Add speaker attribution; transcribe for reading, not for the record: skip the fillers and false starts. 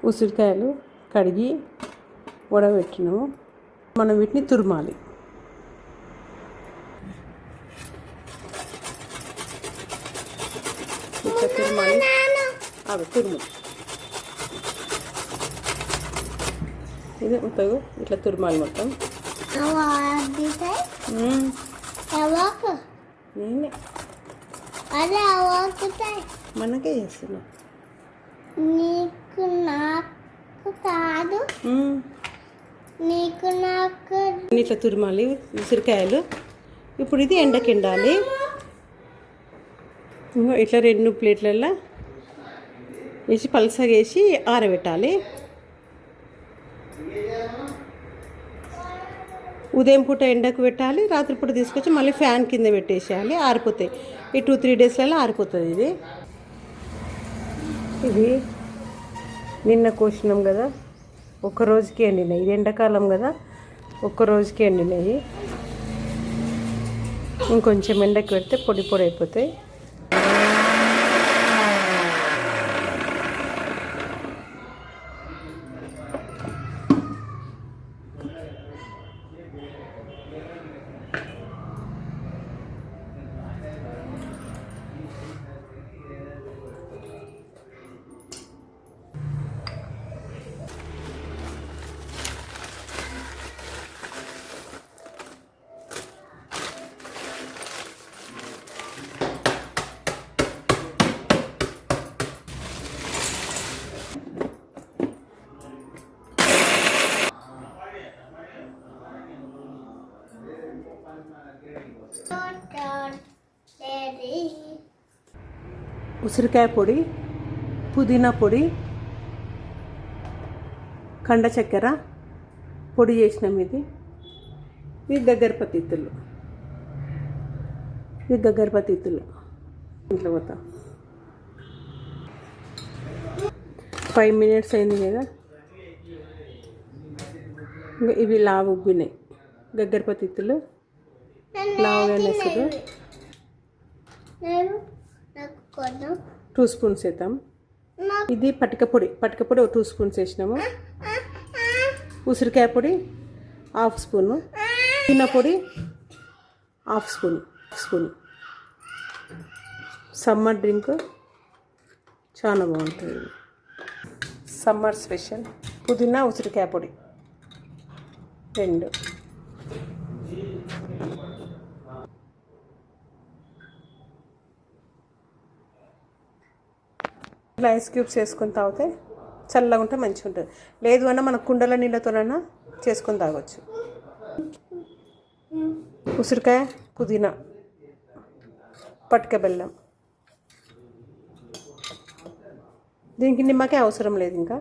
Speaker 1: ఉసిరికాయలు కడిగి ఉడబెట్టినాము. మనం వీటిని తురమాలి. ఇట్లా తురమాలి. అవి తురుము ఇది మొత్తం ఇట్లా తురమాలి మొత్తం. నేనే మనకే చేస్తున్నా.
Speaker 2: నీకు నాకు కాదు, నీకు నాకు
Speaker 1: ఇట్లా తురమాలి ఉసిరికాయలు. ఇప్పుడు ఇది ఎండకెండాలి. ఇట్లా 2 ప్లేట్లలో వేసి పలసగా వేసి ఆరబెట్టాలి. ఉదయం పూట ఎండకు పెట్టాలి, రాత్రిపూట తీసుకొచ్చి మళ్ళీ ఫ్యాన్ కింద పెట్టేసేయాలి, ఆరిపోతాయి. ఈ 2-3 డేస్లలో ఆరిపోతుంది. ఇది నిన్న కోసినాం కదా, ఒక్క రోజుకి ఎండినాయి. ఇది ఎండాకాలం కదా, ఒక్క రోజుకి ఎండినాయి. ఇంకొంచెం ఎండకు పెడితే పొడి పొడి అయిపోతాయి. ఉసిరికాయ పొడి, పుదీనా పొడి, కండ చక్కెర పొడి చేసినాం. ఇది గగ్గరపత్తి ఇత్తులు. ఇంట్లో పోతా 5 minutes అయింది కదా. ఇవి లావు ఉబ్బినాయి. గగ్గరపత్తి ఇత్తులు లావుగా వేస్తారు. 2 spoons వేద్దాం. ఇది పటిక పొడి ఒక 2 spoons వేసినాము. ఉసిరికాయ పొడి 1/2 spoon, పుదీనా పొడి 1/2 spoon. సమ్మర్ డ్రింక్ చాలా బాగుంటుంది. సమ్మర్ స్పెషల్ పుదీనా ఉసిరికాయ పొడి 2. ఇట్లా ఐస్ క్యూబ్స్ వేసుకొని తాగితే చల్లగా ఉంటే మంచిగా ఉంటుంది. లేదు అన్నా మన కుండల నీళ్ళతోనైనా చేసుకొని తాగొచ్చు. ఉసిరికాయ, పుదీనా, పటిక బెల్లం. దీనికి నిమ్మకాయ అవసరం లేదు ఇంకా.